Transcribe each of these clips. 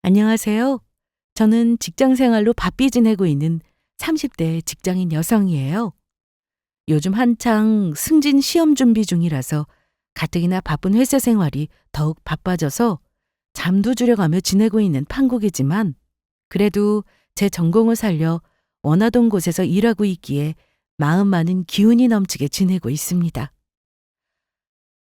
안녕하세요. 저는 직장 생활로 바삐 지내고 있는 30대 직장인 여성이에요. 요즘 한창 승진 시험 준비 중이라서 가뜩이나 바쁜 회사 생활이 더욱 바빠져서 잠도 줄여가며 지내고 있는 판국이지만 그래도 제 전공을 살려 원하던 곳에서 일하고 있기에 마음만은 기운이 넘치게 지내고 있습니다.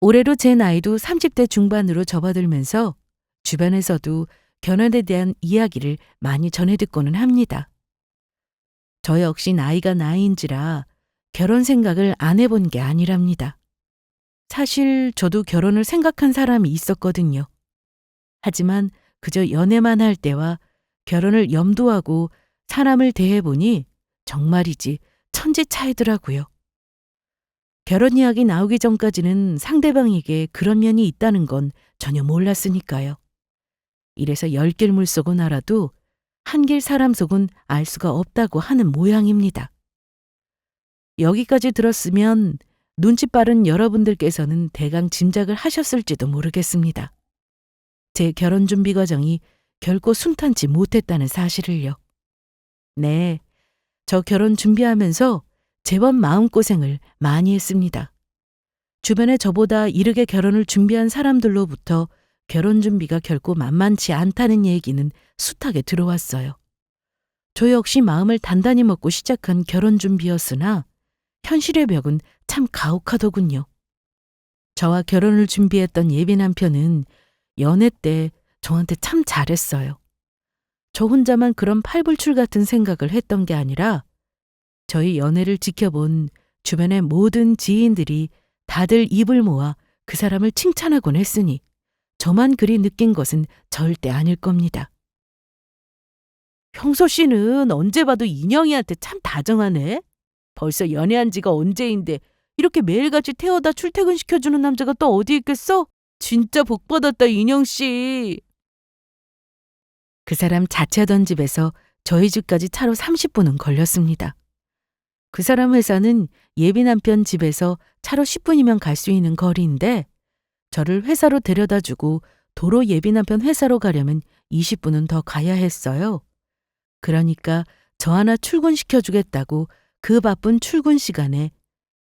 올해로 제 나이도 30대 중반으로 접어들면서 주변에서도 결혼에 대한 이야기를 많이 전해 듣고는 합니다. 저 역시 나이가 나이인지라 결혼 생각을 안 해본 게 아니랍니다. 사실 저도 결혼을 생각한 사람이 있었거든요. 하지만 그저 연애만 할 때와 결혼을 염두하고 사람을 대해보니 정말이지 천지 차이더라고요. 결혼 이야기 나오기 전까지는 상대방에게 그런 면이 있다는 건 전혀 몰랐으니까요. 이래서 10길 물속은 알아도 한 길 사람 속은 알 수가 없다고 하는 모양입니다. 여기까지 들었으면 눈치 빠른 여러분들께서는 대강 짐작을 하셨을지도 모르겠습니다. 제 결혼 준비 과정이 결코 순탄치 못했다는 사실을요. 네, 저 결혼 준비하면서 제법 마음고생을 많이 했습니다. 주변에 저보다 이르게 결혼을 준비한 사람들로부터 결혼 준비가 결코 만만치 않다는 얘기는 숱하게 들어왔어요. 저 역시 마음을 단단히 먹고 시작한 결혼 준비였으나 현실의 벽은 참 가혹하더군요. 저와 결혼을 준비했던 예비 남편은 연애 때 저한테 참 잘했어요. 저 혼자만 그런 팔불출 같은 생각을 했던 게 아니라 저희 연애를 지켜본 주변의 모든 지인들이 다들 입을 모아 그 사람을 칭찬하곤 했으니 저만 그리 느낀 것은 절대 아닐 겁니다. 형서 씨는 언제 봐도 인영이한테 참 다정하네. 벌써 연애한 지가 언제인데 이렇게 매일같이 태워다 출퇴근시켜주는 남자가 또 어디 있겠어? 진짜 복 받았다, 인영 씨. 그 사람 자취하던 집에서 저희 집까지 차로 30분은 걸렸습니다. 그 사람 회사는 예비 남편 집에서 차로 10분이면 갈 수 있는 거리인데 저를 회사로 데려다주고 도로 예비 남편 회사로 가려면 20분은 더 가야 했어요. 그러니까 저 하나 출근시켜주겠다고 그 바쁜 출근 시간에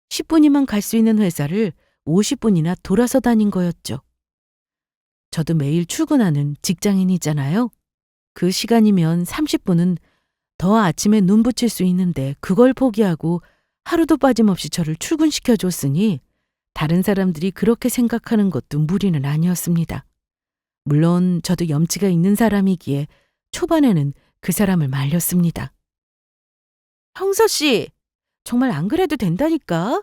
10분이면 갈 수 있는 회사를 50분이나 돌아서 다닌 거였죠. 저도 매일 출근하는 직장인이잖아요. 그 시간이면 30분은 더 아침에 눈 붙일 수 있는데 그걸 포기하고 하루도 빠짐없이 저를 출근시켜줬으니 다른 사람들이 그렇게 생각하는 것도 무리는 아니었습니다. 물론 저도 염치가 있는 사람이기에 초반에는 그 사람을 말렸습니다. 형서 씨, 정말 안 그래도 된다니까?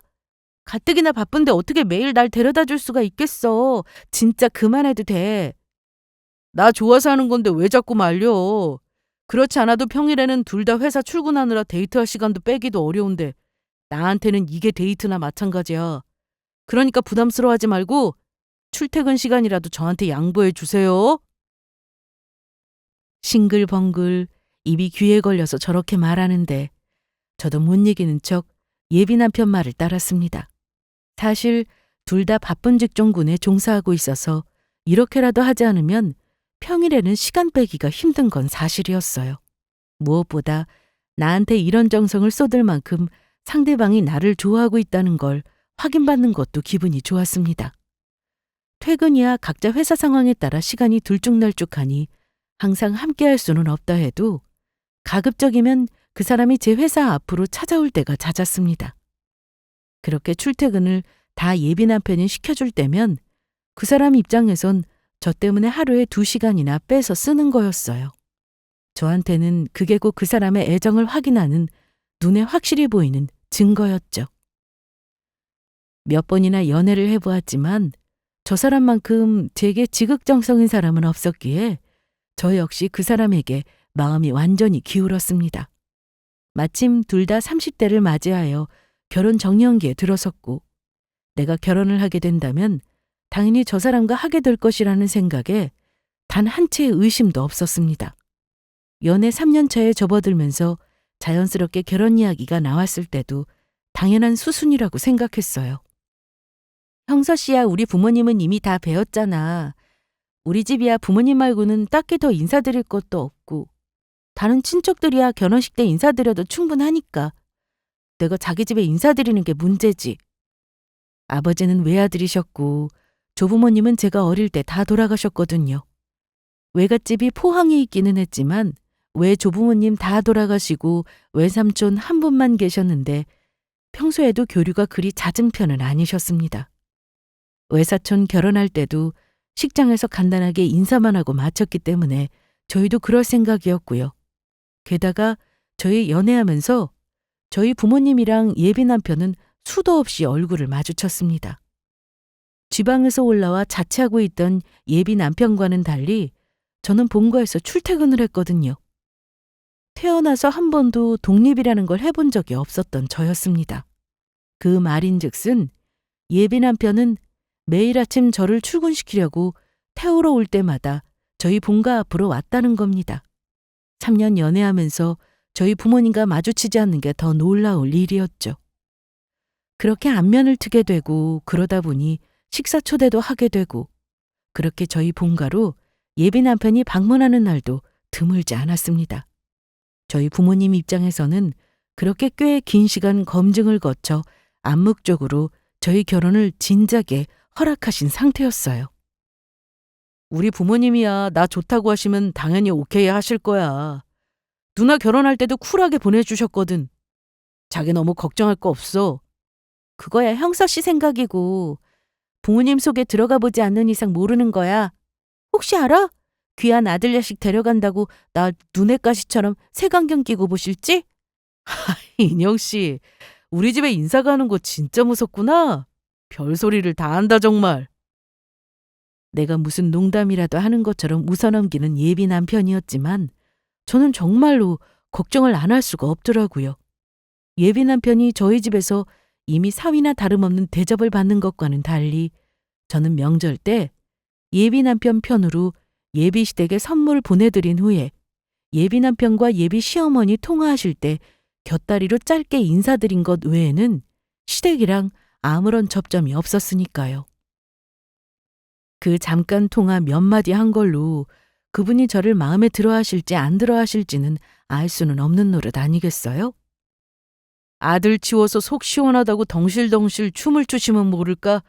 가뜩이나 바쁜데 어떻게 매일 날 데려다 줄 수가 있겠어. 진짜 그만해도 돼. 나 좋아서 하는 건데 왜 자꾸 말려. 그렇지 않아도 평일에는 둘 다 회사 출근하느라 데이트할 시간도 빼기도 어려운데 나한테는 이게 데이트나 마찬가지야. 그러니까 부담스러워하지 말고 출퇴근 시간이라도 저한테 양보해 주세요. 싱글벙글 입이 귀에 걸려서 저렇게 말하는데 저도 못 이기는 척 예비 남편 말을 따랐습니다. 사실 둘 다 바쁜 직종군에 종사하고 있어서 이렇게라도 하지 않으면 평일에는 시간 빼기가 힘든 건 사실이었어요. 무엇보다 나한테 이런 정성을 쏟을 만큼 상대방이 나를 좋아하고 있다는 걸 확인받는 것도 기분이 좋았습니다. 퇴근이야 각자 회사 상황에 따라 시간이 들쭉날쭉하니 항상 함께할 수는 없다 해도 가급적이면 그 사람이 제 회사 앞으로 찾아올 때가 잦았습니다. 그렇게 출퇴근을 다 예비 남편이 시켜줄 때면 그 사람 입장에선 저 때문에 하루에 2시간이나 빼서 쓰는 거였어요. 저한테는 그게 곧 그 사람의 애정을 확인하는 눈에 확실히 보이는 증거였죠. 몇 번이나 연애를 해보았지만 저 사람만큼 제게 지극정성인 사람은 없었기에 저 역시 그 사람에게 마음이 완전히 기울었습니다. 마침 둘 다 30대를 맞이하여 결혼 정년기에 들어섰고 내가 결혼을 하게 된다면 당연히 저 사람과 하게 될 것이라는 생각에 단 한 채의 의심도 없었습니다. 연애 3년 차에 접어들면서 자연스럽게 결혼 이야기가 나왔을 때도 당연한 수순이라고 생각했어요. 형서 씨야 우리 부모님은 이미 다 배웠잖아. 우리 집이야 부모님 말고는 딱히 더 인사드릴 것도 없고 다른 친척들이야 결혼식 때 인사드려도 충분하니까 내가 자기 집에 인사드리는 게 문제지. 아버지는 외아들이셨고 조부모님은 제가 어릴 때 다 돌아가셨거든요. 외갓집이 포항에 있기는 했지만 외조부모님 다 돌아가시고 외삼촌 한 분만 계셨는데 평소에도 교류가 그리 잦은 편은 아니셨습니다. 외사촌 결혼할 때도 식장에서 간단하게 인사만 하고 마쳤기 때문에 저희도 그럴 생각이었고요. 게다가 저희 연애하면서 저희 부모님이랑 예비 남편은 수도 없이 얼굴을 마주쳤습니다. 지방에서 올라와 자취하고 있던 예비 남편과는 달리 저는 본가에서 출퇴근을 했거든요. 태어나서 한 번도 독립이라는 걸 해본 적이 없었던 저였습니다. 그 말인즉슨 예비 남편은 매일 아침 저를 출근시키려고 태우러 올 때마다 저희 본가 앞으로 왔다는 겁니다. 3년 연애하면서 저희 부모님과 마주치지 않는 게 더 놀라울 일이었죠. 그렇게 안면을 트게 되고 그러다 보니 식사 초대도 하게 되고 그렇게 저희 본가로 예비 남편이 방문하는 날도 드물지 않았습니다. 저희 부모님 입장에서는 그렇게 꽤 긴 시간 검증을 거쳐 암묵적으로 저희 결혼을 진작에 허락하신 상태였어요. 우리 부모님이야 나 좋다고 하시면 당연히 오케이 하실 거야. 누나 결혼할 때도 쿨하게 보내주셨거든. 자기 너무 걱정할 거 없어. 그거야 형서 씨 생각이고 부모님 속에 들어가 보지 않는 이상 모르는 거야. 혹시 알아? 귀한 아들 자식 데려간다고 나 눈엣가시처럼 색안경 끼고 보실지? 인영 씨, 우리 집에 인사 가는 거 진짜 무섭구나. 별소리를 다 한다 정말. 내가 무슨 농담이라도 하는 것처럼 웃어넘기는 예비 남편이었지만 저는 정말로 걱정을 안 할 수가 없더라고요. 예비 남편이 저희 집에서 이미 사위나 다름없는 대접을 받는 것과는 달리 저는 명절 때 예비 남편 편으로 예비 시댁에 선물 보내드린 후에 예비 남편과 예비 시어머니 통화하실 때 곁다리로 짧게 인사드린 것 외에는 시댁이랑 아무런 접점이 없었으니까요. 그 잠깐 통화 몇 마디 한 걸로 그분이 저를 마음에 들어 하실지 안 들어 하실지는 알 수는 없는 노릇 아니겠어요? 아들 치워서 속 시원하다고 덩실덩실 춤을 추시면 모를까?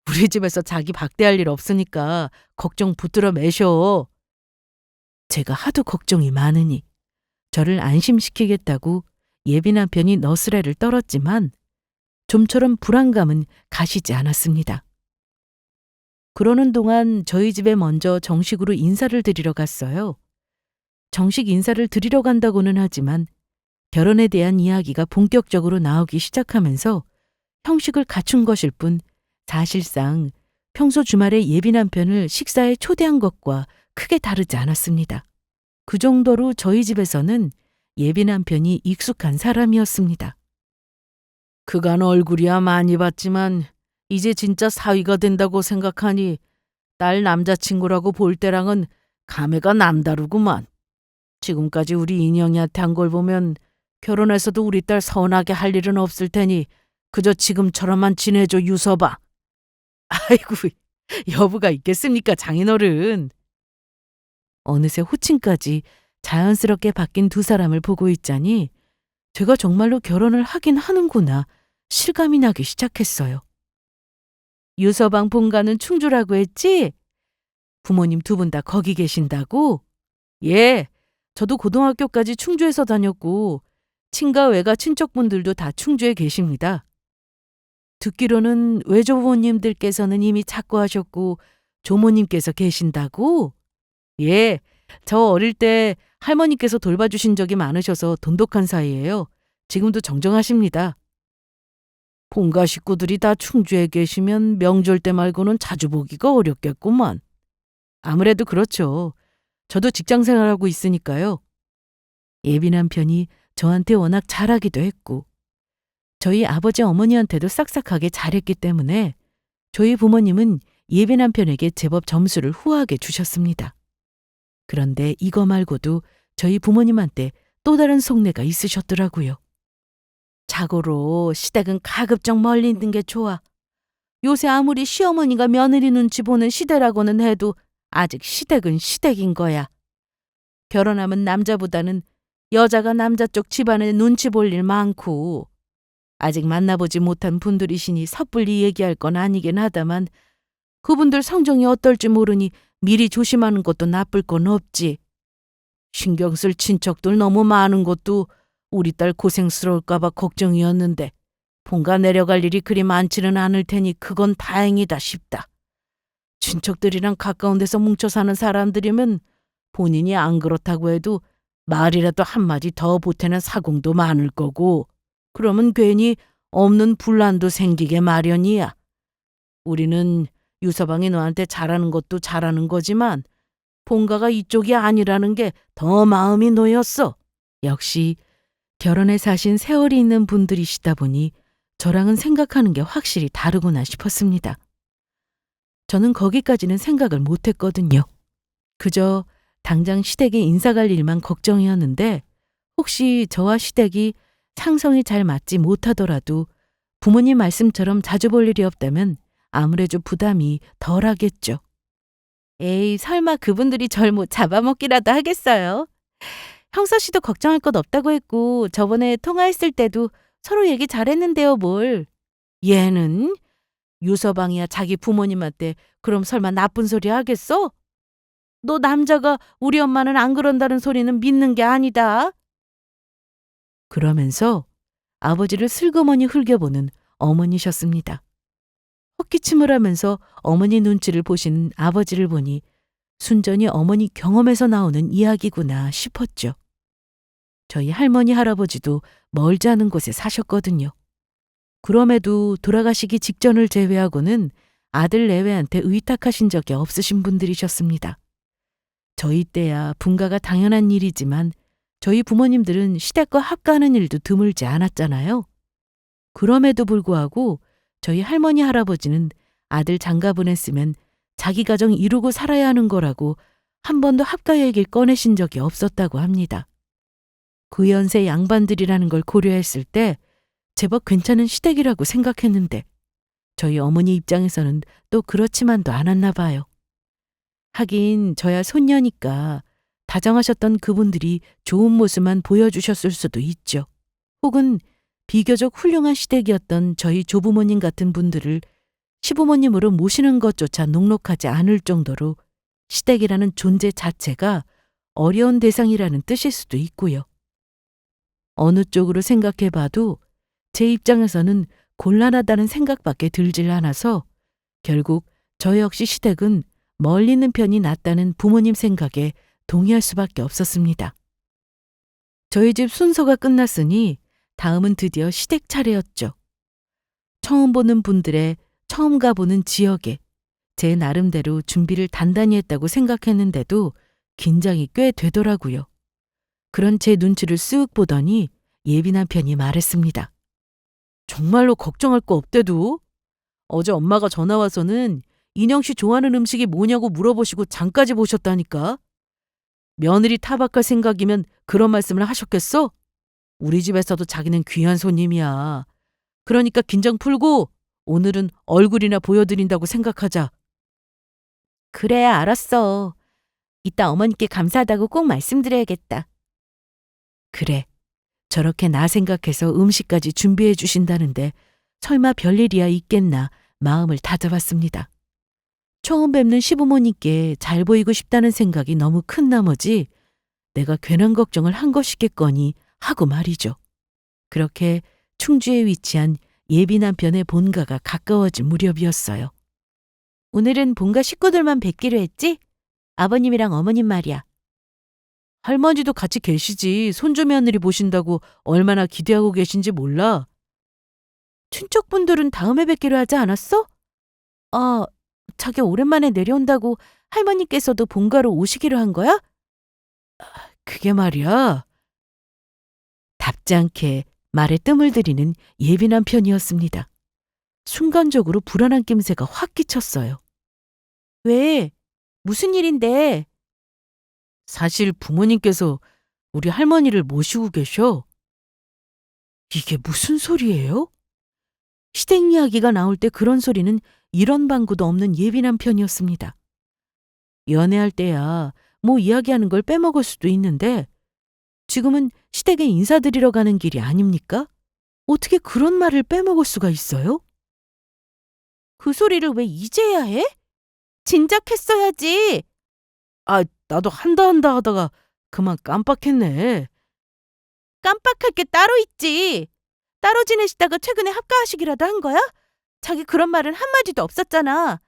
우리 집에서 자기 박대할 일 없으니까 걱정 붙들어 매셔. 제가 하도 걱정이 많으니 저를 안심시키겠다고 예비 남편이 너스레를 떨었지만 좀처럼 불안감은 가시지 않았습니다. 그러는 동안 저희 집에 먼저 정식으로 인사를 드리러 갔어요. 정식 인사를 드리러 간다고는 하지만 결혼에 대한 이야기가 본격적으로 나오기 시작하면서 형식을 갖춘 것일 뿐 사실상 평소 주말에 예비 남편을 식사에 초대한 것과 크게 다르지 않았습니다. 그 정도로 저희 집에서는 예비 남편이 익숙한 사람이었습니다. 그간 얼굴이야 많이 봤지만 이제 진짜 사위가 된다고 생각하니 딸 남자친구라고 볼 때랑은 감회가 남다르구만. 지금까지 우리 인영이한테 한 걸 보면 결혼해서도 우리 딸 서운하게 할 일은 없을 테니 그저 지금처럼만 지내줘 유서봐. 아이고, 여부가 있겠습니까 장인어른. 어느새 호칭까지 자연스럽게 바뀐 두 사람을 보고 있자니 제가 정말로 결혼을 하긴 하는구나 실감이 나기 시작했어요. 유서방 본가는 충주라고 했지? 부모님 두 분 다 거기 계신다고? 예, 저도 고등학교까지 충주에서 다녔고 친가 외가 친척분들도 다 충주에 계십니다. 듣기로는 외조부모님들께서는 이미 작고하셨고 조모님께서 계신다고? 예, 저 어릴 때 할머니께서 돌봐주신 적이 많으셔서 돈독한 사이예요. 지금도 정정하십니다. 본가 식구들이 다 충주에 계시면 명절 때 말고는 자주 보기가 어렵겠구만. 아무래도 그렇죠. 저도 직장 생활하고 있으니까요. 예비 남편이 저한테 워낙 잘하기도 했고 저희 아버지 어머니한테도 싹싹하게 잘했기 때문에 저희 부모님은 예비 남편에게 제법 점수를 후하게 주셨습니다. 그런데 이거 말고도 저희 부모님한테 또 다른 속내가 있으셨더라고요. 자고로 시댁은 가급적 멀리 있는 게 좋아. 요새 아무리 시어머니가 며느리 눈치 보는 시대라고는 해도 아직 시댁은 시댁인 거야. 결혼하면 남자보다는 여자가 남자 쪽 집안에 눈치 볼 일 많고 아직 만나보지 못한 분들이시니 섣불리 얘기할 건 아니긴 하다만 그분들 성정이 어떨지 모르니 미리 조심하는 것도 나쁠 건 없지. 신경 쓸 친척들 너무 많은 것도 우리 딸 고생스러울까 봐 걱정이었는데 본가 내려갈 일이 그리 많지는 않을 테니 그건 다행이다 싶다. 친척들이랑 가까운 데서 뭉쳐 사는 사람들이면 본인이 안 그렇다고 해도 말이라도 한마디 더 보태는 사공도 많을 거고 그러면 괜히 없는 분란도 생기게 마련이야. 우리는 유서방이 너한테 잘하는 것도 잘하는 거지만 본가가 이쪽이 아니라는 게 더 마음이 놓였어. 역시 결혼해 사신 세월이 있는 분들이시다 보니 저랑은 생각하는 게 확실히 다르구나 싶었습니다. 저는 거기까지는 생각을 못했거든요. 그저 당장 시댁에 인사갈 일만 걱정이었는데 혹시 저와 시댁이 상성이 잘 맞지 못하더라도 부모님 말씀처럼 자주 볼 일이 없다면 아무래도 부담이 덜하겠죠. 에이, 설마 그분들이 절 뭐 잡아먹기라도 하겠어요? 형서 씨도 걱정할 것 없다고 했고 저번에 통화했을 때도 서로 얘기 잘했는데요, 뭘. 얘는 유서방이야 자기 부모님한테 그럼 설마 나쁜 소리 하겠어? 너 남자가 우리 엄마는 안 그런다는 소리는 믿는 게 아니다. 그러면서 아버지를 슬그머니 흘겨보는 어머니셨습니다. 헛기침을 하면서 어머니 눈치를 보시는 아버지를 보니 순전히 어머니 경험에서 나오는 이야기구나 싶었죠. 저희 할머니 할아버지도 멀지 않은 곳에 사셨거든요. 그럼에도 돌아가시기 직전을 제외하고는 아들 내외한테 의탁하신 적이 없으신 분들이셨습니다. 저희 때야 분가가 당연한 일이지만 저희 부모님들은 시댁과 합가하는 일도 드물지 않았잖아요. 그럼에도 불구하고 저희 할머니 할아버지는 아들 장가 보냈으면 자기 가정 이루고 살아야 하는 거라고 한 번도 합가 얘기를 꺼내신 적이 없었다고 합니다. 그 연세 양반들이라는 걸 고려했을 때 제법 괜찮은 시댁이라고 생각했는데 저희 어머니 입장에서는 또 그렇지만도 않았나 봐요. 하긴 저야 손녀니까 다정하셨던 그분들이 좋은 모습만 보여주셨을 수도 있죠. 혹은 비교적 훌륭한 시댁이었던 저희 조부모님 같은 분들을 시부모님으로 모시는 것조차 녹록하지 않을 정도로 시댁이라는 존재 자체가 어려운 대상이라는 뜻일 수도 있고요. 어느 쪽으로 생각해봐도 제 입장에서는 곤란하다는 생각밖에 들질 않아서 결국 저 역시 시댁은 멀리 있는 편이 낫다는 부모님 생각에 동의할 수밖에 없었습니다. 저희 집 순서가 끝났으니 다음은 드디어 시댁 차례였죠. 처음 보는 분들의 처음 가보는 지역에 제 나름대로 준비를 단단히 했다고 생각했는데도 긴장이 꽤 되더라고요. 그런 제 눈치를 쓱 보더니 예비 남편이 말했습니다. 정말로 걱정할 거 없대도? 어제 엄마가 전화 와서는 인영 씨 좋아하는 음식이 뭐냐고 물어보시고 장까지 보셨다니까. 며느리 타박할 생각이면 그런 말씀을 하셨겠어? 우리 집에서도 자기는 귀한 손님이야. 그러니까 긴장 풀고 오늘은 얼굴이나 보여드린다고 생각하자. 그래, 알았어. 이따 어머니께 감사하다고 꼭 말씀드려야겠다. 그래, 저렇게 나 생각해서 음식까지 준비해 주신다는데 설마 별일이야 있겠나 마음을 다잡았습니다. 처음 뵙는 시부모님께 잘 보이고 싶다는 생각이 너무 큰 나머지 내가 괜한 걱정을 한 것이겠거니 하고 말이죠. 그렇게 충주에 위치한 예비 남편의 본가가 가까워진 무렵이었어요. 오늘은 본가 식구들만 뵙기로 했지? 아버님이랑 어머님 말이야. 할머니도 같이 계시지. 손주 며느리 보신다고 얼마나 기대하고 계신지 몰라. 친척분들은 다음에 뵙기로 하지 않았어? 아, 자기 오랜만에 내려온다고 할머니께서도 본가로 오시기로 한 거야? 그게 말이야. 답지 않게 말에 뜸을 들이는 예비 남편이었습니다. 순간적으로 불안한 낌새가 확 끼쳤어요. 왜? 무슨 일인데? 사실 부모님께서 우리 할머니를 모시고 계셔. 이게 무슨 소리예요? 시댁 이야기가 나올 때 그런 소리는 이런 방구도 없는 예비 남편이었습니다. 연애할 때야 뭐 이야기하는 걸 빼먹을 수도 있는데 지금은 시댁에 인사드리러 가는 길이 아닙니까? 어떻게 그런 말을 빼먹을 수가 있어요? 그 소리를 왜 이제야 해? 진작 했어야지. 아, 나도 한다 하다가 그만 깜빡했네. 깜빡할 게 따로 있지. 따로 지내시다가 최근에 합가하시기라도 한 거야? 자기 그런 말은 한마디도 없었잖아.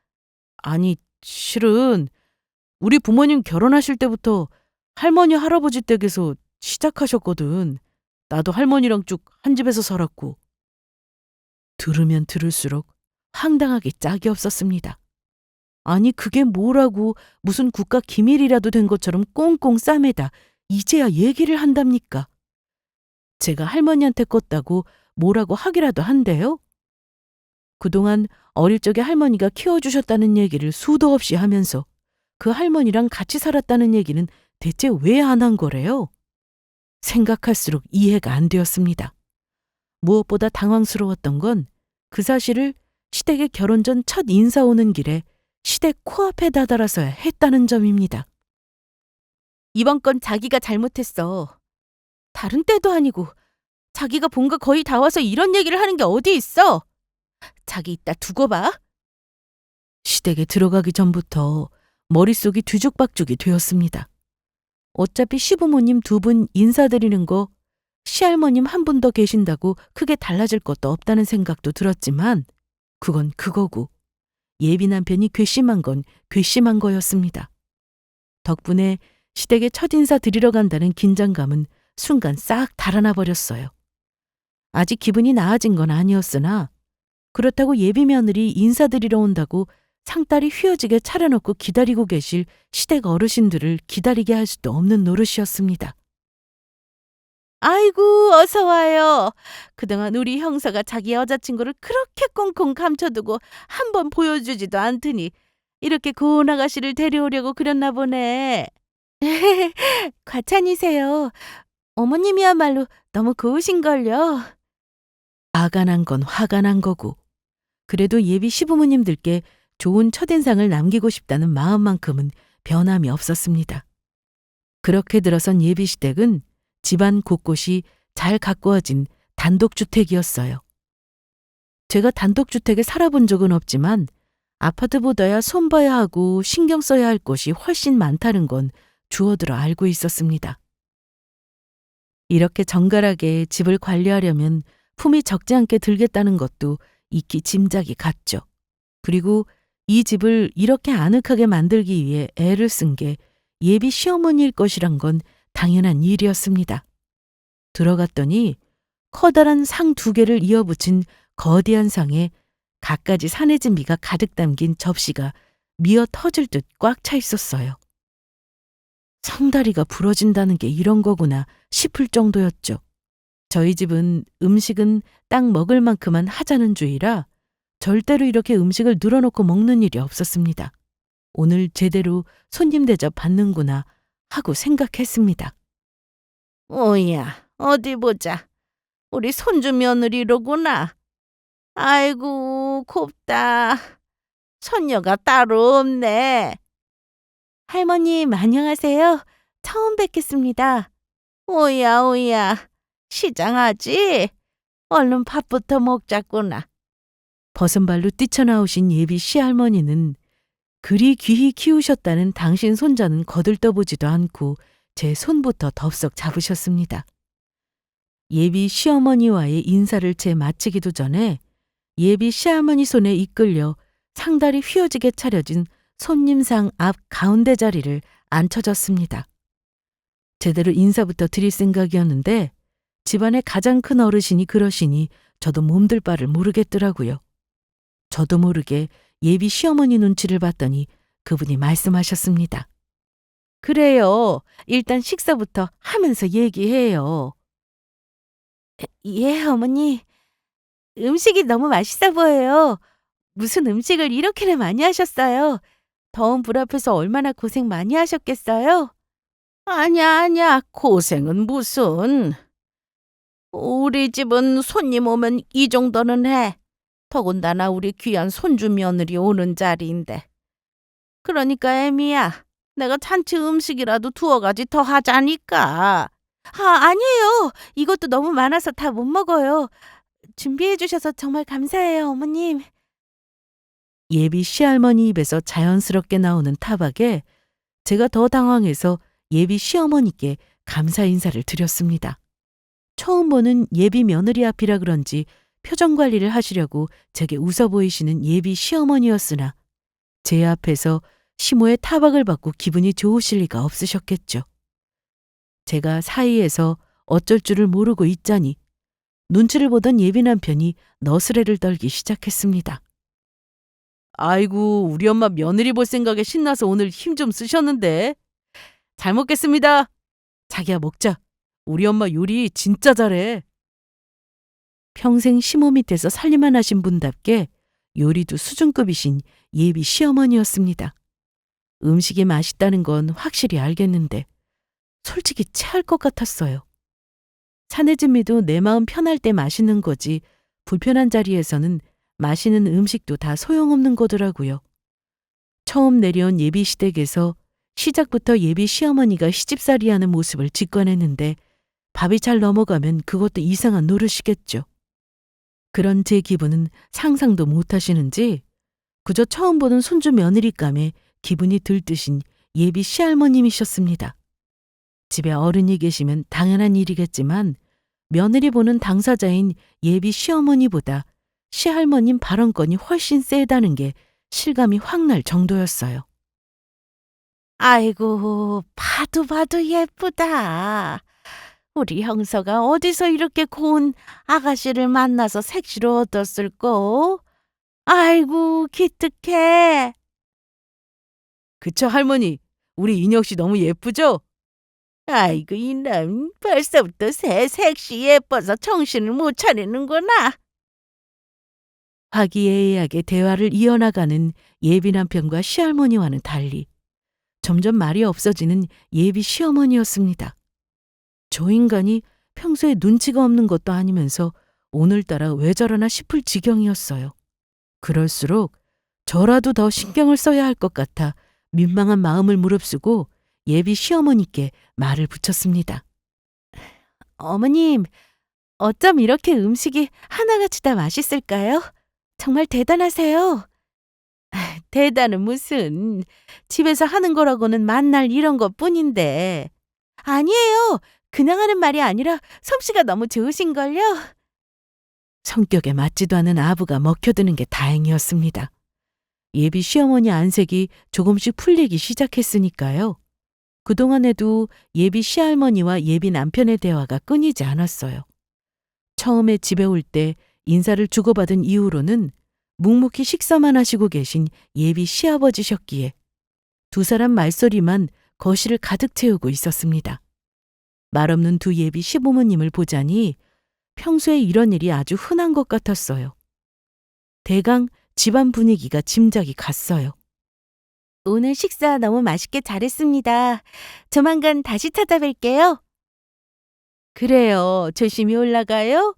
아니, 실은 우리 부모님 결혼하실 때부터 할머니, 할아버지 댁에서 시작하셨거든. 나도 할머니랑 쭉 한 집에서 살았고. 들으면 들을수록 황당하게 짝이 없었습니다. 아니, 그게 뭐라고 무슨 국가 기밀이라도 된 것처럼 꽁꽁 싸매다 이제야 얘기를 한답니까? 제가 할머니한테 껐다고 뭐라고 하기라도 한대요? 그동안 어릴 적에 할머니가 키워주셨다는 얘기를 수도 없이 하면서 그 할머니랑 같이 살았다는 얘기는 대체 왜 안 한 거래요? 생각할수록 이해가 안 되었습니다. 무엇보다 당황스러웠던 건 그 사실을 시댁의 결혼 전 첫 인사 오는 길에 시댁 코앞에 다다라서야 했다는 점입니다. 이번 건 자기가 잘못했어. 다른 때도 아니고 자기가 본 거 거의 다 와서 이런 얘기를 하는 게 어디 있어? 자기 이따 두고 봐. 시댁에 들어가기 전부터 머릿속이 뒤죽박죽이 되었습니다. 어차피 시부모님 두 분 인사드리는 거 시할머님 한 분 더 계신다고 크게 달라질 것도 없다는 생각도 들었지만 그건 그거고 예비 남편이 괘씸한 건 괘씸한 거였습니다. 덕분에 시댁에 첫인사 드리러 간다는 긴장감은 순간 싹 달아나 버렸어요. 아직 기분이 나아진 건 아니었으나 그렇다고 예비 며느리 인사드리러 온다고 상다리 휘어지게 차려놓고 기다리고 계실 시댁 어르신들을 기다리게 할 수도 없는 노릇이었습니다. 아이고, 어서 와요. 그동안 우리 형사가 자기 여자친구를 그렇게 꽁꽁 감춰두고 한 번 보여주지도 않더니 이렇게 고운 아가씨를 데려오려고 그랬나 보네. 과찬이세요. 어머님이야말로 너무 고우신걸요. 화가 난 건 화가 난 거고 그래도 예비 시부모님들께 좋은 첫인상을 남기고 싶다는 마음만큼은 변함이 없었습니다. 그렇게 들어선 예비 시댁은 집안 곳곳이 잘 가꾸어진 단독주택이었어요. 제가 단독주택에 살아본 적은 없지만 아파트보다야 손봐야 하고 신경 써야 할 곳이 훨씬 많다는 건 주워들어 알고 있었습니다. 이렇게 정갈하게 집을 관리하려면 품이 적지 않게 들겠다는 것도 익히 짐작이 갔죠. 그리고 이 집을 이렇게 아늑하게 만들기 위해 애를 쓴 게 예비 시어머니일 것이란 건 당연한 일이었습니다. 들어갔더니 커다란 상 2개를 이어붙인 거대한 상에 갖가지 산해진미가 가득 담긴 접시가 미어 터질 듯 꽉 차 있었어요. 성다리가 부러진다는 게 이런 거구나 싶을 정도였죠. 저희 집은 음식은 딱 먹을 만큼만 하자는 주의라 절대로 이렇게 음식을 늘어놓고 먹는 일이 없었습니다. 오늘 제대로 손님 대접 받는구나 하고 생각했습니다. 오야, 어디 보자. 우리 손주 며느리로구나. 아이고, 곱다. 손녀가 따로 없네. 할머님, 안녕하세요. 처음 뵙겠습니다. 오야, 시장하지? 얼른 밥부터 먹자꾸나. 벗은발로 뛰쳐나오신 예비 시할머니는 그리 귀히 키우셨다는 당신 손자는 거들떠보지도 않고 제 손부터 덥석 잡으셨습니다. 예비 시어머니와의 인사를 채 마치기도 전에 예비 시할머니 손에 이끌려 상다리 휘어지게 차려진 손님상 앞 가운데 자리를 앉혀졌습니다. 제대로 인사부터 드릴 생각이었는데 집안의 가장 큰 어르신이 그러시니 저도 몸둘 바를 모르겠더라고요. 저도 모르게 예비 시어머니 눈치를 봤더니 그분이 말씀하셨습니다. 그래요. 일단 식사부터 하면서 얘기해요. 예, 어머니. 음식이 너무 맛있어 보여요. 무슨 음식을 이렇게나 많이 하셨어요? 더운 불 앞에서 얼마나 고생 많이 하셨겠어요? 아냐, 고생은 무슨. 우리 집은 손님 오면 이 정도는 해. 더군다나 우리 귀한 손주 며느리 오는 자리인데. 그러니까 애미야, 내가 잔치 음식이라도 두어 가지 더 하자니까. 아니에요. 이것도 너무 많아서 다 못 먹어요. 준비해 주셔서 정말 감사해요, 어머님. 예비 시할머니 입에서 자연스럽게 나오는 타박에 제가 더 당황해서 예비 시어머니께 감사 인사를 드렸습니다. 처음 보는 예비 며느리 앞이라 그런지 표정 관리를 하시려고 제게 웃어 보이시는 예비 시어머니였으나 제 앞에서 시모의 타박을 받고 기분이 좋으실 리가 없으셨겠죠. 제가 사이에서 어쩔 줄을 모르고 있자니 눈치를 보던 예비 남편이 너스레를 떨기 시작했습니다. 아이고, 우리 엄마 며느리 볼 생각에 신나서 오늘 힘 좀 쓰셨는데. 잘 먹겠습니다. 자기야, 먹자. 우리 엄마 요리 진짜 잘해. 평생 시모 밑에서 살림만 하신 분답게 요리도 수준급이신 예비 시어머니였습니다. 음식이 맛있다는 건 확실히 알겠는데 솔직히 체할 것 같았어요. 사내진미도 내 마음 편할 때 맛있는 거지 불편한 자리에서는 맛있는 음식도 다 소용없는 거더라고요. 처음 내려온 예비 시댁에서 시작부터 예비 시어머니가 시집살이하는 모습을 직관했는데 밥이 잘 넘어가면 그것도 이상한 노릇이겠죠. 그런 제 기분은 상상도 못 하시는지 그저 처음 보는 손주 며느리감에 기분이 들뜨신 예비 시할머님이셨습니다. 집에 어른이 계시면 당연한 일이겠지만 며느리 보는 당사자인 예비 시어머니보다 시할머님 발언권이 훨씬 세다는 게 실감이 확 날 정도였어요. 아이고, 봐도 봐도 예쁘다. 우리 형서가 어디서 이렇게 고운 아가씨를 만나서 색시를 얻었을꼬? 아이고, 기특해. 그쵸, 할머니? 우리 인혁 씨 너무 예쁘죠? 아이고, 이놈 벌써부터 새 색시 예뻐서 정신을 못 차리는구나. 화기애애하게 대화를 이어나가는 예비 남편과 시할머니와는 달리 점점 말이 없어지는 예비 시어머니였습니다. 저 인간이 평소에 눈치가 없는 것도 아니면서 오늘따라 왜 저러나 싶을 지경이었어요. 그럴수록 저라도 더 신경을 써야 할 것 같아 민망한 마음을 무릅쓰고 예비 시어머니께 말을 붙였습니다. 어머님, 어쩜 이렇게 음식이 하나같이 다 맛있을까요? 정말 대단하세요. 대단은 무슨, 집에서 하는 거라고는 만날 이런 것뿐인데. 아니에요. 그냥 하는 말이 아니라 솜씨가 너무 좋으신걸요. 성격에 맞지도 않은 아부가 먹혀드는 게 다행이었습니다. 예비 시어머니 안색이 조금씩 풀리기 시작했으니까요. 그동안에도 예비 시할머니와 예비 남편의 대화가 끊이지 않았어요. 처음에 집에 올 때 인사를 주고받은 이후로는 묵묵히 식사만 하시고 계신 예비 시아버지셨기에 두 사람 말소리만 거실을 가득 채우고 있었습니다. 말없는 두 예비 시부모님을 보자니 평소에 이런 일이 아주 흔한 것 같았어요. 대강 집안 분위기가 짐작이 갔어요. 오늘 식사 너무 맛있게 잘했습니다. 조만간 다시 찾아뵐게요. 그래요. 조심히 올라가요.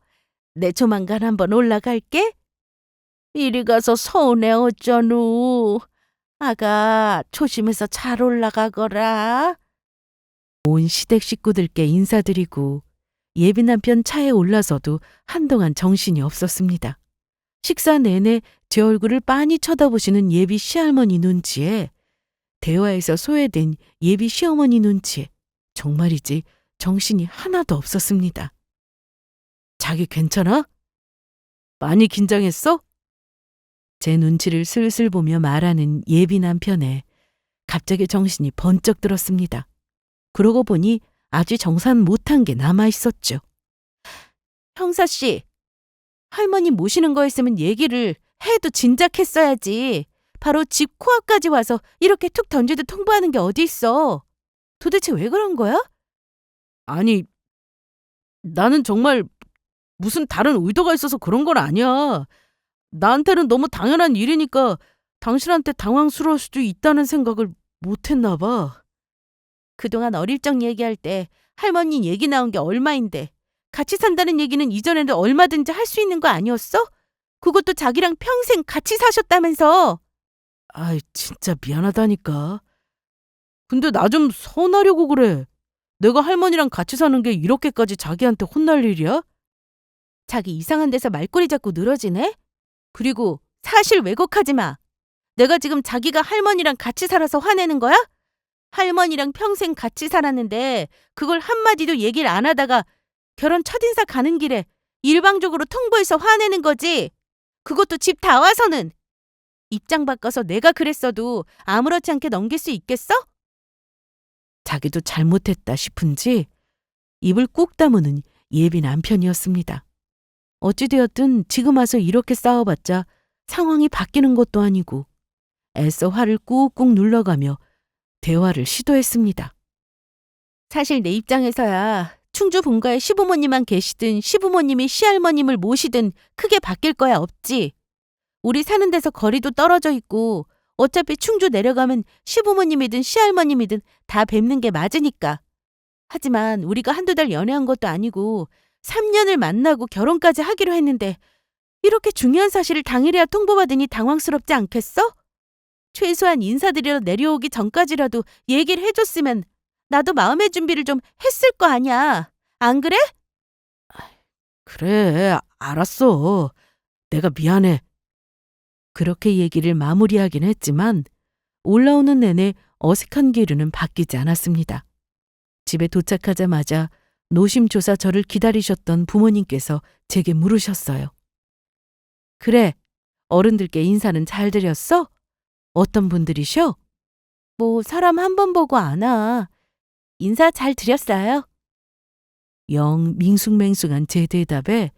내 조만간 한번 올라갈게. 이리 가서 서운해 어쩌누. 아가 조심해서 잘 올라가거라. 온 시댁 식구들께 인사드리고 예비 남편 차에 올라서도 한동안 정신이 없었습니다. 식사 내내 제 얼굴을 빤히 쳐다보시는 예비 시할머니 눈치에 대화에서 소외된 예비 시어머니 눈치에 정말이지 정신이 하나도 없었습니다. 자기 괜찮아? 많이 긴장했어? 제 눈치를 슬슬 보며 말하는 예비 남편에 갑자기 정신이 번쩍 들었습니다. 그러고 보니 아직 정산 못한 게 남아있었죠. 형사씨, 할머니 모시는 거였으면 얘기를 해도 진작 했어야지. 바로 집 코앞까지 와서 이렇게 툭 던지듯 통보하는 게 어디 있어. 도대체 왜 그런 거야? 아니, 나는 정말 무슨 다른 의도가 있어서 그런 건 아니야. 나한테는 너무 당연한 일이니까 당신한테 당황스러울 수도 있다는 생각을 못했나 봐. 그동안 어릴 적 얘기할 때 할머니 얘기 나온 게 얼마인데 같이 산다는 얘기는 이전에는 얼마든지 할 수 있는 거 아니었어? 그것도 자기랑 평생 같이 사셨다면서. 아이, 진짜 미안하다니까. 근데 나 좀 서운하려고 그래. 내가 할머니랑 같이 사는 게 이렇게까지 자기한테 혼날 일이야? 자기 이상한 데서 말꼬리 잡고 늘어지네? 그리고 사실 왜곡하지 마. 내가 지금 자기가 할머니랑 같이 살아서 화내는 거야? 할머니랑 평생 같이 살았는데 그걸 한마디도 얘기를 안 하다가 결혼 첫인사 가는 길에 일방적으로 통보해서 화내는 거지. 그것도 집 다 와서는. 입장 바꿔서 내가 그랬어도 아무렇지 않게 넘길 수 있겠어? 자기도 잘못했다 싶은지 입을 꾹 다무는 예비 남편이었습니다. 어찌되었든 지금 와서 이렇게 싸워봤자 상황이 바뀌는 것도 아니고 애써 화를 꾹꾹 눌러가며 대화를 시도했습니다. 사실 내 입장에서야 충주 본가에 시부모님만 계시든 시부모님이 시할머님을 모시든 크게 바뀔 거야 없지. 우리 사는 데서 거리도 떨어져 있고 어차피 충주 내려가면 시부모님이든 시할머님이든 다 뵙는 게 맞으니까. 하지만 우리가 한두 달 연애한 것도 아니고 3년을 만나고 결혼까지 하기로 했는데 이렇게 중요한 사실을 당일에야 통보받으니 당황스럽지 않겠어? 최소한 인사드리러 내려오기 전까지라도 얘기를 해줬으면 나도 마음의 준비를 좀 했을 거 아냐. 안 그래? 그래, 알았어. 내가 미안해. 그렇게 얘기를 마무리하긴 했지만 올라오는 내내 어색한 기류는 바뀌지 않았습니다. 집에 도착하자마자 노심초사 저를 기다리셨던 부모님께서 제게 물으셨어요. 그래, 어른들께 인사는 잘 드렸어? 어떤 분들이셔? 뭐 사람 한 번 보고 안 와. 인사 잘 드렸어요. 영 밍숭맹숭한 제 대답에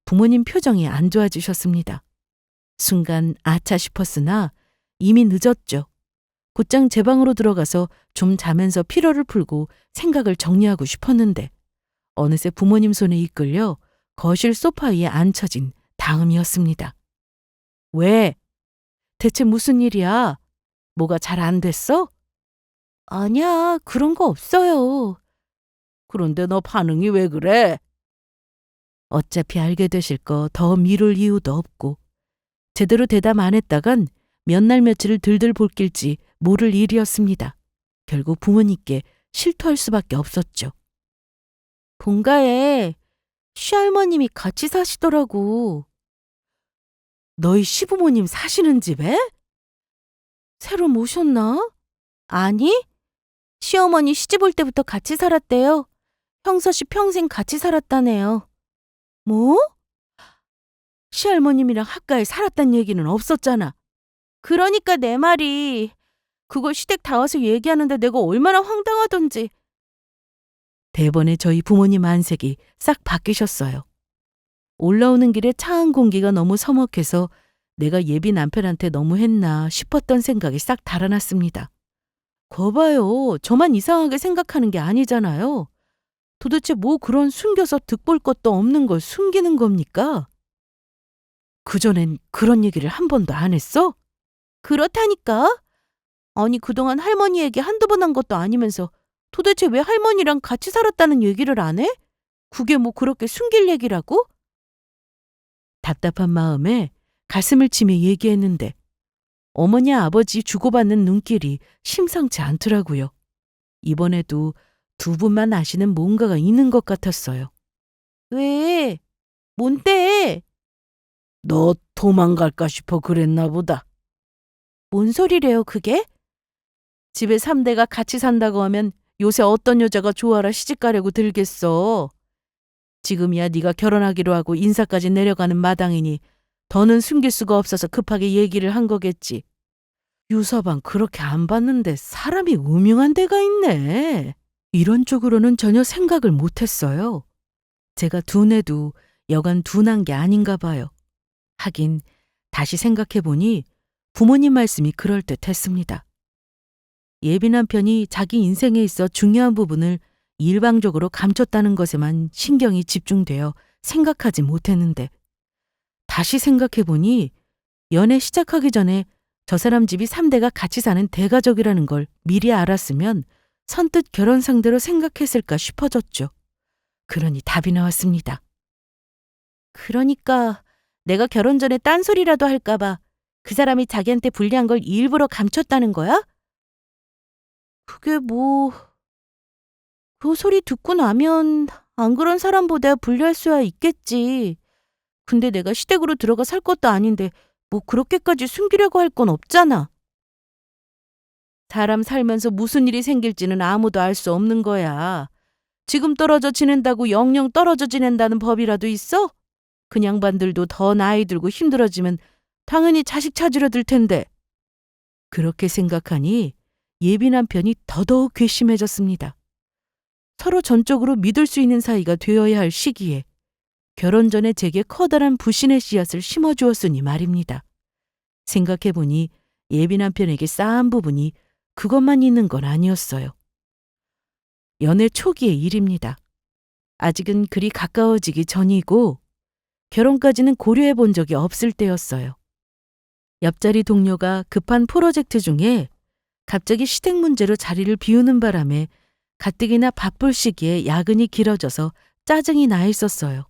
부모님 표정이 안 좋아지셨습니다. 순간 아차 싶었으나 이미 늦었죠. 곧장 제 방으로 들어가서 좀 자면서 피로를 풀고 생각을 정리하고 싶었는데 어느새 부모님 손에 이끌려 거실 소파 위에 앉혀진 다음이었습니다. 왜? 대체 무슨 일이야? 뭐가 잘 안 됐어? 아니야, 그런 거 없어요. 그런데 너 반응이 왜 그래? 어차피 알게 되실 거 더 미룰 이유도 없고 제대로 대답 안 했다간 몇 날 며칠을 들들 볼길지 모를 일이었습니다. 결국 부모님께 실토할 수밖에 없었죠. 본가에 시할머님이 같이 사시더라고. 너희 시부모님 사시는 집에? 새로 모셨나? 아니, 시어머니 시집 올 때부터 같이 살았대요. 형서 씨 평생 같이 살았다네요. 뭐? 시할머님이랑 학가에 살았단 얘기는 없었잖아. 그러니까 내 말이 그걸 시댁 다 와서 얘기하는데 내가 얼마나 황당하던지. 대번에 저희 부모님 안색이 싹 바뀌셨어요. 올라오는 길에 차은 공기가 너무 서먹해서 내가 예비 남편한테 너무 했나 싶었던 생각이 싹 달아났습니다. 거봐요. 저만 이상하게 생각하는 게 아니잖아요. 도대체 뭐 그런 숨겨서 득볼 것도 없는 걸 숨기는 겁니까? 그전엔 그런 얘기를 한 번도 안 했어? 그렇다니까. 아니 그동안 할머니 얘기 한두 번 한 것도 아니면서 도대체 왜 할머니랑 같이 살았다는 얘기를 안 해? 그게 뭐 그렇게 숨길 얘기라고? 답답한 마음에 가슴을 치며 얘기했는데 어머니 아버지 주고받는 눈길이 심상치 않더라고요. 이번에도 두 분만 아시는 뭔가가 있는 것 같았어요. 왜? 뭔데? 너 도망갈까 싶어 그랬나 보다. 뭔 소리래요 그게? 집에 3대가 같이 산다고 하면 요새 어떤 여자가 좋아라 시집가려고 들겠어. 지금이야 네가 결혼하기로 하고 인사까지 내려가는 마당이니 더는 숨길 수가 없어서 급하게 얘기를 한 거겠지. 유서방 그렇게 안 봤는데 사람이 음흉한 데가 있네. 이런 쪽으로는 전혀 생각을 못했어요. 제가 둔해도 여간 둔한 게 아닌가 봐요. 하긴 다시 생각해보니 부모님 말씀이 그럴듯했습니다. 예비 남편이 자기 인생에 있어 중요한 부분을 일방적으로 감췄다는 것에만 신경이 집중되어 생각하지 못했는데 다시 생각해보니 연애 시작하기 전에 저 사람 집이 3대가 같이 사는 대가족이라는 걸 미리 알았으면 선뜻 결혼 상대로 생각했을까 싶어졌죠. 그러니 답이 나왔습니다. 그러니까 내가 결혼 전에 딴소리라도 할까 봐 그 사람이 자기한테 불리한 걸 일부러 감췄다는 거야? 그게 뭐... 그 소리 듣고 나면 안 그런 사람보다 불리할 수야 있겠지. 근데 내가 시댁으로 들어가 살 것도 아닌데 뭐 그렇게까지 숨기려고 할 건 없잖아. 사람 살면서 무슨 일이 생길지는 아무도 알 수 없는 거야. 지금 떨어져 지낸다고 영영 떨어져 지낸다는 법이라도 있어? 그 양반들도 더 나이 들고 힘들어지면 당연히 자식 찾으려 들 텐데. 그렇게 생각하니 예비 남편이 더더욱 괘씸해졌습니다. 서로 전적으로 믿을 수 있는 사이가 되어야 할 시기에 결혼 전에 제게 커다란 불신의 씨앗을 심어주었으니 말입니다. 생각해보니 예비 남편에게 쌓은 부분이 그것만 있는 건 아니었어요. 연애 초기의 일입니다. 아직은 그리 가까워지기 전이고 결혼까지는 고려해 본 적이 없을 때였어요. 옆자리 동료가 급한 프로젝트 중에 갑자기 시댁 문제로 자리를 비우는 바람에 가뜩이나 바쁠 시기에 야근이 길어져서 짜증이 나 있었어요.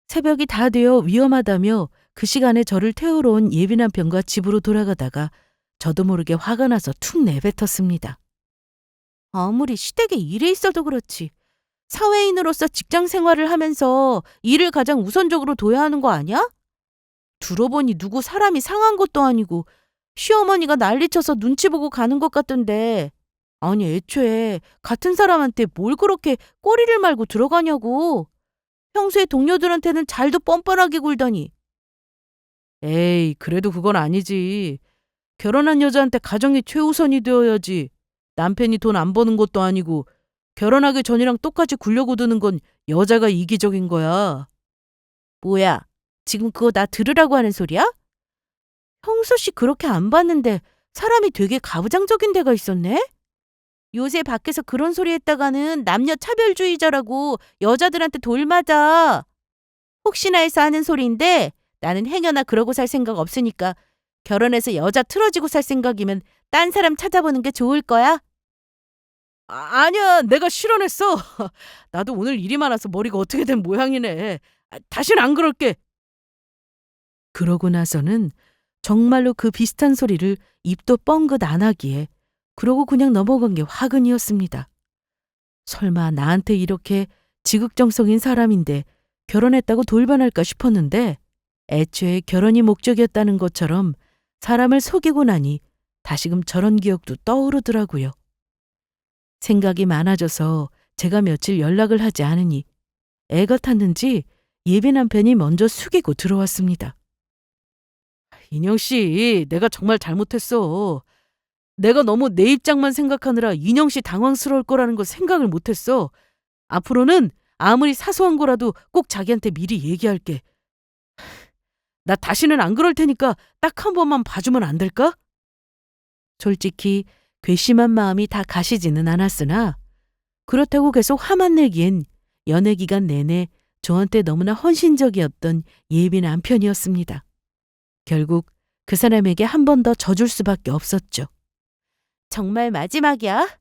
새벽이 다 되어 위험하다며 그 시간에 저를 태우러 온 예비 남편과 집으로 돌아가다가 저도 모르게 화가 나서 툭 내뱉었습니다. 아무리 시댁에 일이 있어도 그렇지. 사회인으로서 직장 생활을 하면서 일을 가장 우선적으로 둬야 하는 거 아니야? 들어보니 누구 사람이 상한 것도 아니고 시어머니가 난리쳐서 눈치 보고 가는 것 같던데. 아니 애초에 같은 사람한테 뭘 그렇게 꼬리를 말고 들어가냐고. 평소에 동료들한테는 잘도 뻔뻔하게 굴더니. 에이, 그래도 그건 아니지. 결혼한 여자한테 가정이 최우선이 되어야지. 남편이 돈 안 버는 것도 아니고 결혼하기 전이랑 똑같이 굴려고 드는 건 여자가 이기적인 거야. 뭐야, 지금 그거 나 들으라고 하는 소리야? 형수 씨 그렇게 안 봤는데 사람이 되게 가부장적인 데가 있었네? 요새 밖에서 그런 소리 했다가는 남녀 차별주의자라고 여자들한테 돌 맞아. 혹시나 해서 하는 소리인데 나는 행여나 그러고 살 생각 없으니까 결혼해서 여자 틀어지고 살 생각이면 딴 사람 찾아보는 게 좋을 거야. 아니야, 내가 실언했어. 나도 오늘 일이 많아서 머리가 어떻게 된 모양이네. 다시는 안 그럴게. 그러고 나서는 정말로 그 비슷한 소리를 입도 뻥긋 안 하기에 그러고 그냥 넘어간 게 화근이었습니다. 설마 나한테 이렇게 지극정성인 사람인데 결혼했다고 돌변할까 싶었는데 애초에 결혼이 목적이었다는 것처럼 사람을 속이고 나니 다시금 저런 기억도 떠오르더라고요. 생각이 많아져서 제가 며칠 연락을 하지 않으니 애가 탔는지 예비 남편이 먼저 숙이고 들어왔습니다. 인영 씨, 내가 정말 잘못했어. 내가 너무 내 입장만 생각하느라 인영 씨 당황스러울 거라는 거 생각을 못했어. 앞으로는 아무리 사소한 거라도 꼭 자기한테 미리 얘기할게. 나 다시는 안 그럴 테니까 딱 한 번만 봐주면 안 될까? 솔직히 괘씸한 마음이 다 가시지는 않았으나 그렇다고 계속 화만 내기엔 연애 기간 내내 저한테 너무나 헌신적이었던 예비 남편이었습니다. 결국 그 사람에게 한 번 더 져줄 수밖에 없었죠. 정말 마지막이야?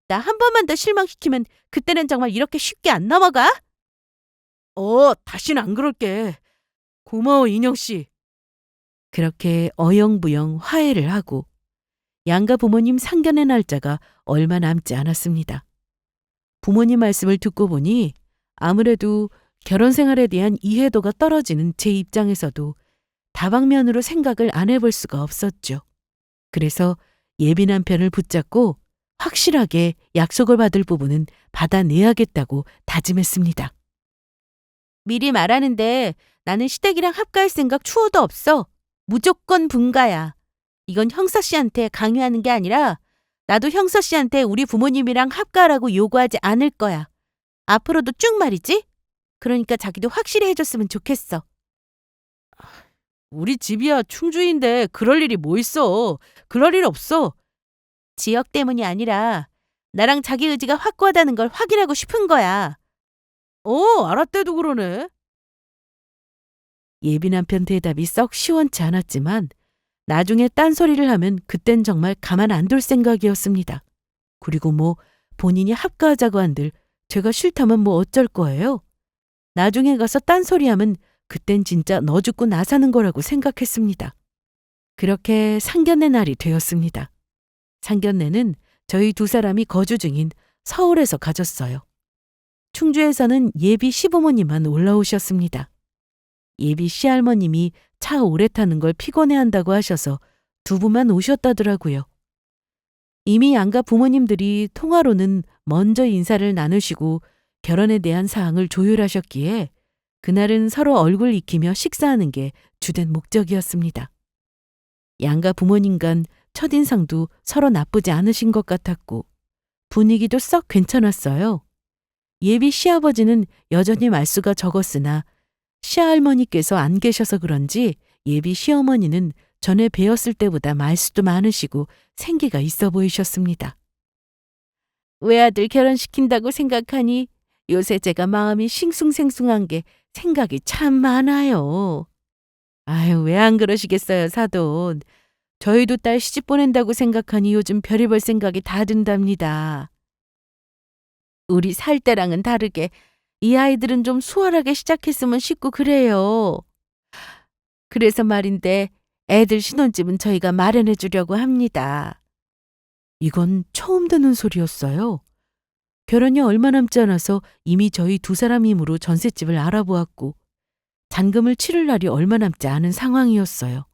나 한 번만 더 실망시키면 그때는 정말 이렇게 쉽게 안 넘어가? 다시는 안 그럴게. 고마워, 인영 씨. 그렇게 어영부영 화해를 하고 양가 부모님 상견례 날짜가 얼마 남지 않았습니다. 부모님 말씀을 듣고 보니 아무래도 결혼 생활에 대한 이해도가 떨어지는 제 입장에서도 다방면으로 생각을 안 해볼 수가 없었죠. 그래서 예비 남편을 붙잡고 확실하게 약속을 받을 부분은 받아내야겠다고 다짐했습니다. 미리 말하는데 나는 시댁이랑 합가할 생각 추호도 없어. 무조건 분가야. 이건 형서 씨한테 강요하는 게 아니라 나도 형서 씨한테 우리 부모님이랑 합가하라고 요구하지 않을 거야. 앞으로도 쭉 말이지? 그러니까 자기도 확실히 해줬으면 좋겠어. 우리 집이야 충주인데 그럴 일이 뭐 있어. 그럴 일 없어. 지역 때문이 아니라 나랑 자기 의지가 확고하다는 걸 확인하고 싶은 거야. 알았대도 그러네. 예비 남편 대답이 썩 시원치 않았지만 나중에 딴소리를 하면 그땐 정말 가만 안 둘 생각이었습니다. 그리고 뭐 본인이 합가하자고 한들 제가 싫다면 뭐 어쩔 거예요? 나중에 가서 딴소리하면 그땐 진짜 너 죽고 나 사는 거라고 생각했습니다. 그렇게 상견례 날이 되었습니다. 상견례는 저희 두 사람이 거주 중인 서울에서 가졌어요. 충주에서는 예비 시부모님만 올라오셨습니다. 예비 시할머님이 차 오래 타는 걸 피곤해한다고 하셔서 두 분만 오셨다더라고요. 이미 양가 부모님들이 통화로는 먼저 인사를 나누시고 결혼에 대한 사항을 조율하셨기에 그날은 서로 얼굴 익히며 식사하는 게 주된 목적이었습니다. 양가 부모님 간 첫인상도 서로 나쁘지 않으신 것 같았고 분위기도 썩 괜찮았어요. 예비 시아버지는 여전히 말수가 적었으나 시할머니께서 안 계셔서 그런지 예비 시어머니는 전에 뵈었을 때보다 말수도 많으시고 생기가 있어 보이셨습니다. 외아들 결혼시킨다고 생각하니 요새 제가 마음이 싱숭생숭한 게 생각이 참 많아요. 아유, 왜 안 그러시겠어요, 사돈. 저희도 딸 시집 보낸다고 생각하니 요즘 별의별 생각이 다 든답니다. 우리 살 때랑은 다르게 이 아이들은 좀 수월하게 시작했으면 싶고 그래요. 그래서 말인데 애들 신혼집은 저희가 마련해 주려고 합니다. 이건 처음 듣는 소리였어요. 결혼이 얼마 남지 않아서 이미 저희 두 사람 힘으로 전셋집을 알아보았고 잔금을 치를 날이 얼마 남지 않은 상황이었어요.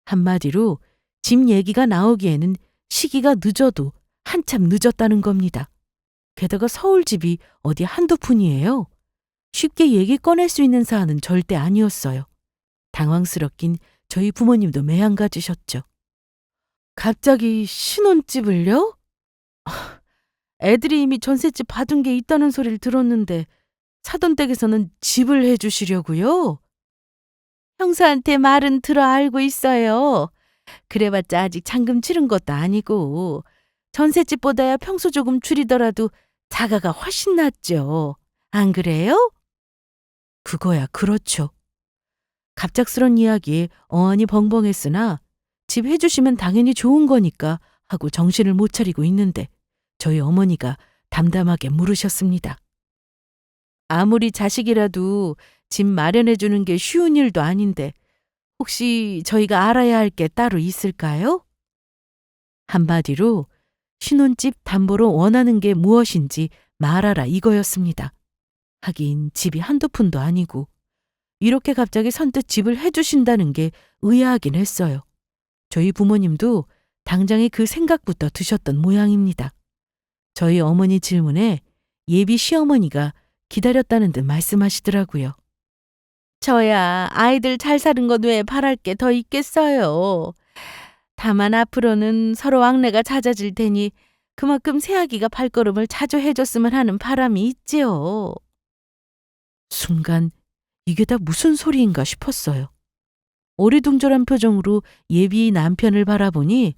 한마디로 집 얘기가 나오기에는 시기가 늦어도 한참 늦었다는 겁니다. 게다가 서울집이 어디 한두 푼이에요. 쉽게 얘기 꺼낼 수 있는 사안은 절대 아니었어요. 당황스럽긴 저희 부모님도 매한가지셨죠. 갑자기 신혼집을요? 애들이 이미 전셋집 받은 게 있다는 소리를 들었는데 사돈댁에서는 집을 해주시려고요? 형사한테 말은 들어 알고 있어요. 그래봤자 아직 잔금 치른 것도 아니고 전셋집보다야 평소 조금 줄이더라도 자가가 훨씬 낫죠. 안 그래요? 그거야 그렇죠. 갑작스런 이야기에 어안이 벙벙했으나 집 해주시면 당연히 좋은 거니까 하고 정신을 못 차리고 있는데 저희 어머니가 담담하게 물으셨습니다. 아무리 자식이라도 집 마련해 주는 게 쉬운 일도 아닌데 혹시 저희가 알아야 할 게 따로 있을까요? 한마디로 신혼집 담보로 원하는 게 무엇인지 말하라 이거였습니다. 하긴 집이 한두 푼도 아니고 이렇게 갑자기 선뜻 집을 해주신다는 게 의아하긴 했어요. 저희 부모님도 당장에 그 생각부터 드셨던 모양입니다. 저희 어머니 질문에 예비 시어머니가 기다렸다는 듯 말씀하시더라고요. 저야 아이들 잘 사는 것 외에 바랄 게 더 있겠어요. 다만 앞으로는 서로 왕래가 잦아질 테니 그만큼 새아기가 발걸음을 자주 해줬으면 하는 바람이 있지요. 순간 이게 다 무슨 소리인가 싶었어요. 어리둥절한 표정으로 예비 남편을 바라보니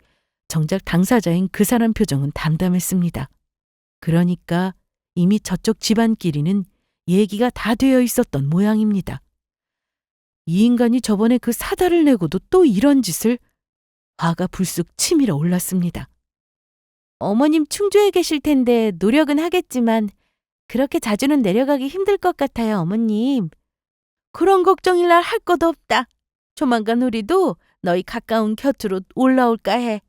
정작 당사자인 그 사람 표정은 담담했습니다. 그러니까 이미 저쪽 집안끼리는 얘기가 다 되어 있었던 모양입니다. 이 인간이 저번에 그 사달을 내고도 또 이런 짓을? 화가 불쑥 치밀어 올랐습니다. 어머님 충주에 계실 텐데 노력은 하겠지만 그렇게 자주는 내려가기 힘들 것 같아요, 어머님. 그런 걱정일날 할 것도 없다. 조만간 우리도 너희 가까운 곁으로 올라올까 해.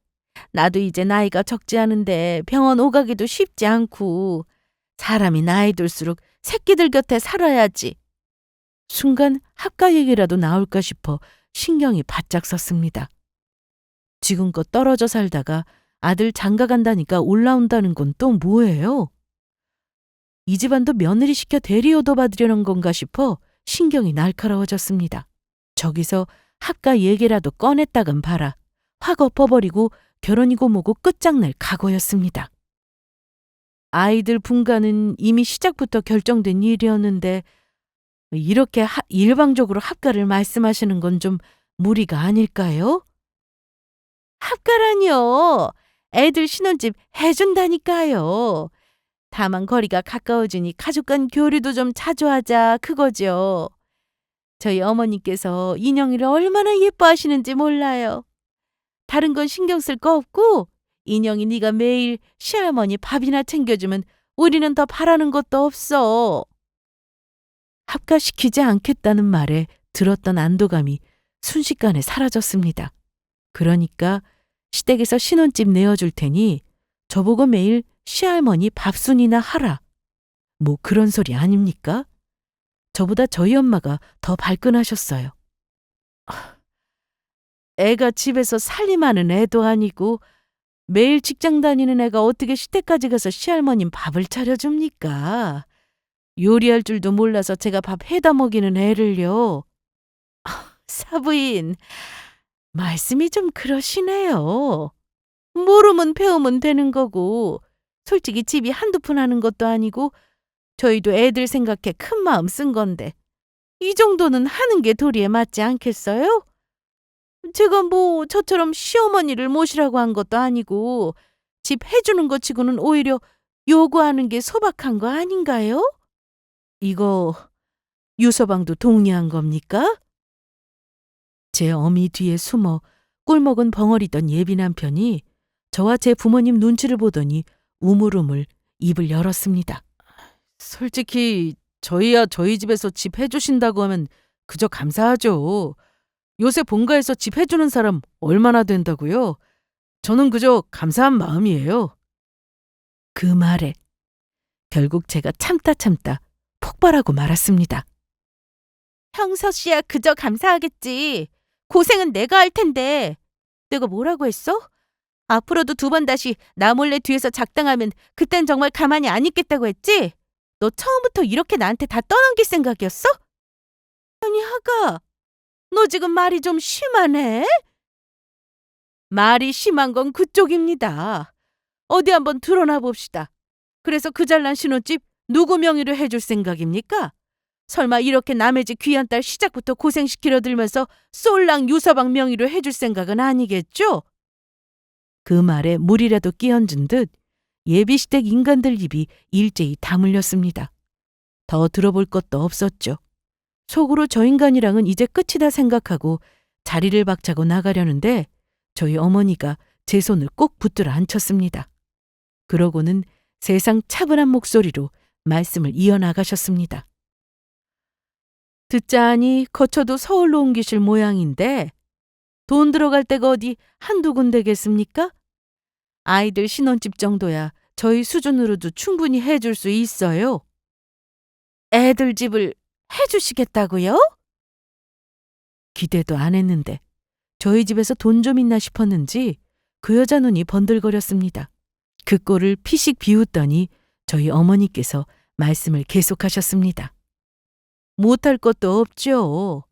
나도 이제 나이가 적지 않은데 병원 오가기도 쉽지 않고 사람이 나이 들수록 새끼들 곁에 살아야지. 순간 학가 얘기라도 나올까 싶어 신경이 바짝 섰습니다. 지금껏 떨어져 살다가 아들 장가 간다니까 올라온다는 건 또 뭐예요? 이 집안도 며느리 시켜 대리오도 받으려는 건가 싶어 신경이 날카로워졌습니다. 저기서 학가 얘기라도 꺼냈다간 봐라. 확 엎어버리고 결혼이고 뭐고 끝장날 각오였습니다. 아이들 분가는 이미 시작부터 결정된 일이었는데 이렇게 일방적으로 합가를 말씀하시는 건 좀 무리가 아닐까요? 합가라니요. 애들 신혼집 해준다니까요. 다만 거리가 가까워지니 가족 간 교류도 좀 자주 하자 그거죠. 저희 어머니께서 인영이를 얼마나 예뻐하시는지 몰라요. 다른 건 신경 쓸 거 없고 인영이 네가 매일 시할머니 밥이나 챙겨주면 우리는 더 바라는 것도 없어. 합가시키지 않겠다는 말에 들었던 안도감이 순식간에 사라졌습니다. 그러니까 시댁에서 신혼집 내어줄 테니 저보고 매일 시할머니 밥순이나 하라. 뭐 그런 소리 아닙니까? 저보다 저희 엄마가 더 발끈하셨어요. 애가 집에서 살림하는 애도 아니고 매일 직장 다니는 애가 어떻게 시댁까지 가서 시할머님 밥을 차려줍니까? 요리할 줄도 몰라서 제가 밥 해다 먹이는 애를요. 사부인, 말씀이 좀 그러시네요. 모르면 배우면 되는 거고, 솔직히 집이 한두 푼 하는 것도 아니고 저희도 애들 생각해 큰 마음 쓴 건데 이 정도는 하는 게 도리에 맞지 않겠어요? 제가 뭐 저처럼 시어머니를 모시라고 한 것도 아니고 집 해주는 것 치고는 오히려 요구하는 게 소박한 거 아닌가요? 이거 유서방도 동의한 겁니까? 제 어미 뒤에 숨어 꿀먹은 벙어리던 예비 남편이 저와 제 부모님 눈치를 보더니 우물우물 입을 열었습니다. 솔직히 저희야 저희 집에서 집 해주신다고 하면 그저 감사하죠. 요새 본가에서 집 해주는 사람 얼마나 된다고요? 저는 그저 감사한 마음이에요. 그 말에 결국 제가 참다 폭발하고 말았습니다. 형서 씨야 그저 감사하겠지. 고생은 내가 할 텐데. 내가 뭐라고 했어? 앞으로도 두 번 다시 나 몰래 뒤에서 작당하면 그땐 정말 가만히 안 있겠다고 했지? 너 처음부터 이렇게 나한테 다 떠넘길 생각이었어? 아니 하가, 너 지금 말이 좀 심하네? 말이 심한 건 그쪽입니다. 어디 한번 드러나 봅시다. 그래서 그 잘난 신혼집 누구 명의로 해줄 생각입니까? 설마 이렇게 남의 집 귀한 딸 시작부터 고생시키려 들면서 쏠랑 유서방 명의로 해줄 생각은 아니겠죠? 그 말에 물이라도 끼얹은 듯 예비시댁 인간들 입이 일제히 다물렸습니다. 더 들어볼 것도 없었죠. 속으로 저 인간이랑은 이제 끝이다 생각하고 자리를 박차고 나가려는데 저희 어머니가 제 손을 꼭 붙들어 앉혔습니다. 그러고는 세상 차분한 목소리로 말씀을 이어나가셨습니다. 듣자하니 거쳐도 서울로 옮기실 모양인데 돈 들어갈 데가 어디 한두 군데겠습니까? 아이들 신혼집 정도야 저희 수준으로도 충분히 해줄 수 있어요. 애들 집을 해주시겠다고요? 기대도 안 했는데 저희 집에서 돈 좀 있나 싶었는지 그 여자 눈이 번들거렸습니다. 그 꼴을 피식 비웃더니 저희 어머니께서 말씀을 계속하셨습니다. 못할 것도 없죠.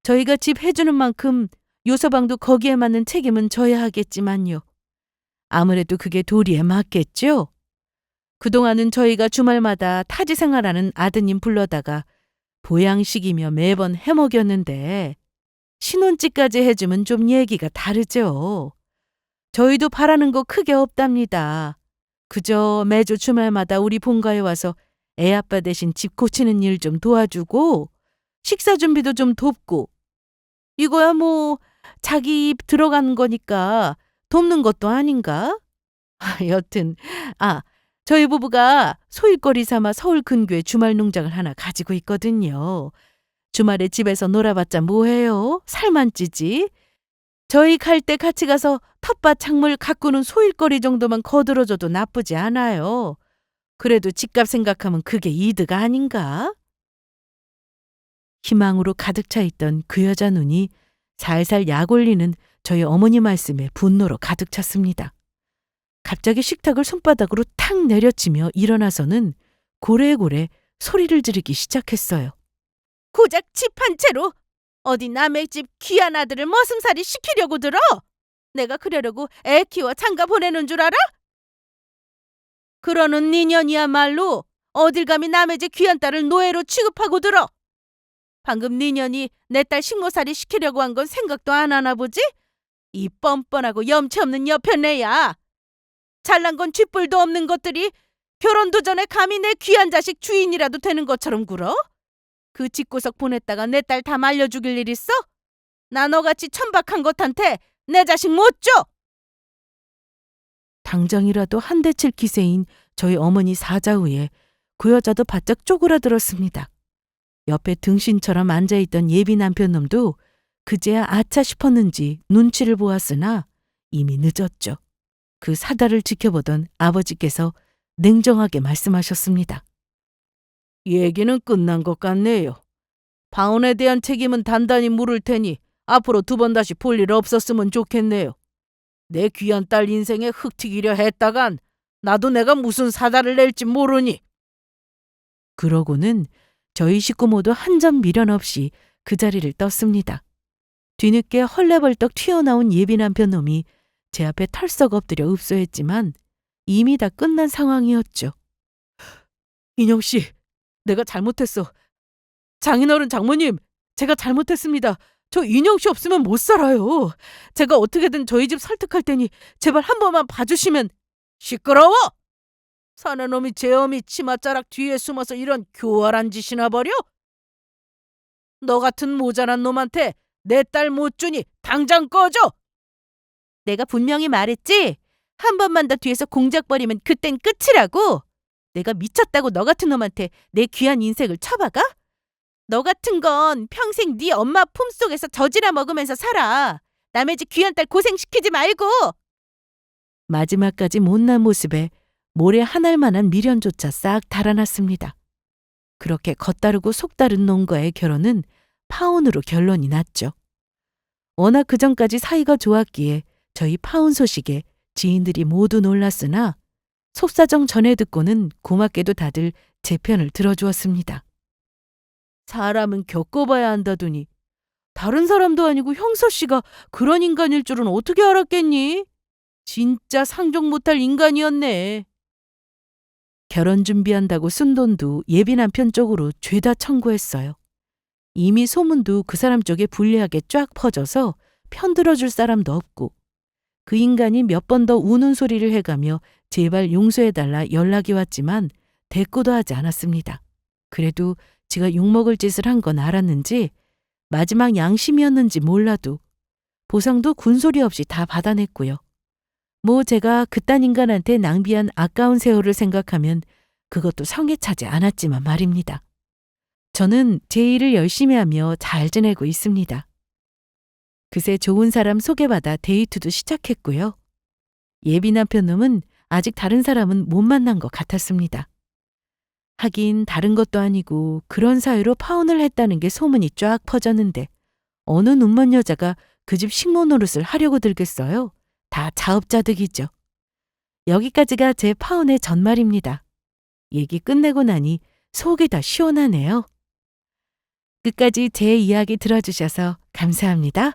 저희가 집 해주는 만큼 요서방도 거기에 맞는 책임은 져야 하겠지만요. 아무래도 그게 도리에 맞겠죠? 그동안은 저희가 주말마다 타지 생활하는 아드님 불러다가 보양식이며 매번 해먹였는데 신혼집까지 해주면 좀 얘기가 다르죠. 저희도 바라는 거 크게 없답니다. 그저 매주 주말마다 우리 본가에 와서 애아빠 대신 집 고치는 일 좀 도와주고 식사 준비도 좀 돕고 이거야 뭐 자기 입 들어가는 거니까 돕는 것도 아닌가? 여튼 저희 부부가 소일거리 삼아 서울 근교에 주말 농장을 하나 가지고 있거든요. 주말에 집에서 놀아봤자 뭐해요? 살만 찌지. 저희 갈 때 같이 가서 텃밭 작물 가꾸는 소일거리 정도만 거들어줘도 나쁘지 않아요. 그래도 집값 생각하면 그게 이득 아닌가? 희망으로 가득 차 있던 그 여자 눈이 살살 약 올리는 저희 어머니 말씀에 분노로 가득 찼습니다. 갑자기 식탁을 손바닥으로 탁 내려치며 일어나서는 고래고래 소리를 지르기 시작했어요. 고작 집 한 채로 어디 남의 집 귀한 아들을 머슴살이 시키려고 들어? 내가 그러려고 애 키워 장가 보내는 줄 알아? 그러는 니년이야말로 어딜 감히 남의 집 귀한 딸을 노예로 취급하고 들어? 방금 니년이 내 딸 식모살이 시키려고 한 건 생각도 안 하나 보지? 이 뻔뻔하고 염치 없는 여편네야. 잘난 건 쥐뿔도 없는 것들이 결혼도 전에 감히 내 귀한 자식 주인이라도 되는 것처럼 굴어? 그 집구석 보냈다가 내 딸 다 말려 죽일 일 있어? 나 너같이 천박한 것한테 내 자식 못 줘! 당장이라도 한 대 칠 기세인 저희 어머니 사자후에 그 여자도 바짝 쪼그라들었습니다. 옆에 등신처럼 앉아있던 예비 남편 놈도 그제야 아차 싶었는지 눈치를 보았으나 이미 늦었죠. 그 사달을 지켜보던 아버지께서 냉정하게 말씀하셨습니다. 얘기는 끝난 것 같네요. 파혼에 대한 책임은 단단히 물을 테니 앞으로 두 번 다시 볼 일 없었으면 좋겠네요. 내 귀한 딸 인생에 흙 튀기려 했다간 나도 내가 무슨 사달을 낼지 모르니. 그러고는 저희 식구 모두 한 점 미련 없이 그 자리를 떴습니다. 뒤늦게 헐레벌떡 튀어나온 예비 남편 놈이 제 앞에 털썩 엎드려 읍소했지만 이미 다 끝난 상황이었죠. 인영 씨, 내가 잘못했어. 장인어른 장모님, 제가 잘못했습니다. 저 인영 씨 없으면 못 살아요. 제가 어떻게든 저희 집 설득할 테니 제발 한 번만 봐주시면. 시끄러워! 사는 놈이 제 어미 치맛자락 뒤에 숨어서 이런 교활한 짓이나 버려? 너 같은 모자란 놈한테 내 딸 못 주니 당장 꺼져! 내가 분명히 말했지? 한 번만 더 뒤에서 공작 버리면 그땐 끝이라고. 내가 미쳤다고 너 같은 놈한테 내 귀한 인생을 쳐박아? 너 같은 건 평생 네 엄마 품속에서 젖이나 먹으면서 살아. 남의 집 귀한 딸 고생시키지 말고. 마지막까지 못난 모습에 모래 한 알만한 미련조차 싹 달아났습니다. 그렇게 겉다르고 속다른 놈과의 결혼은 파혼으로 결론이 났죠. 워낙 그전까지 사이가 좋았기에 저희 파혼 소식에 지인들이 모두 놀랐으나 속사정 전해 듣고는 고맙게도 다들 제 편을 들어주었습니다. 사람은 겪어봐야 한다더니 다른 사람도 아니고 형서 씨가 그런 인간일 줄은 어떻게 알았겠니? 진짜 상종 못할 인간이었네. 결혼 준비한다고 쓴 돈도 예비 남편 쪽으로 죄다 청구했어요. 이미 소문도 그 사람 쪽에 불리하게 쫙 퍼져서 편들어줄 사람도 없고 그 인간이 몇 번 더 우는 소리를 해가며 제발 용서해달라 연락이 왔지만 대꾸도 하지 않았습니다. 그래도 제가 욕먹을 짓을 한 건 알았는지 마지막 양심이었는지 몰라도 보상도 군소리 없이 다 받아냈고요. 뭐 제가 그딴 인간한테 낭비한 아까운 세월을 생각하면 그것도 성에 차지 않았지만 말입니다. 저는 제 일을 열심히 하며 잘 지내고 있습니다. 그새 좋은 사람 소개받아 데이트도 시작했고요. 예비 남편 놈은 아직 다른 사람은 못 만난 것 같았습니다. 하긴 다른 것도 아니고 그런 사유로 파혼을 했다는 게 소문이 쫙 퍼졌는데 어느 눈먼 여자가 그 집 식모 노릇을 하려고 들겠어요? 다 자업자득이죠. 여기까지가 제 파혼의 전말입니다. 얘기 끝내고 나니 속이 다 시원하네요. 끝까지 제 이야기 들어주셔서 감사합니다.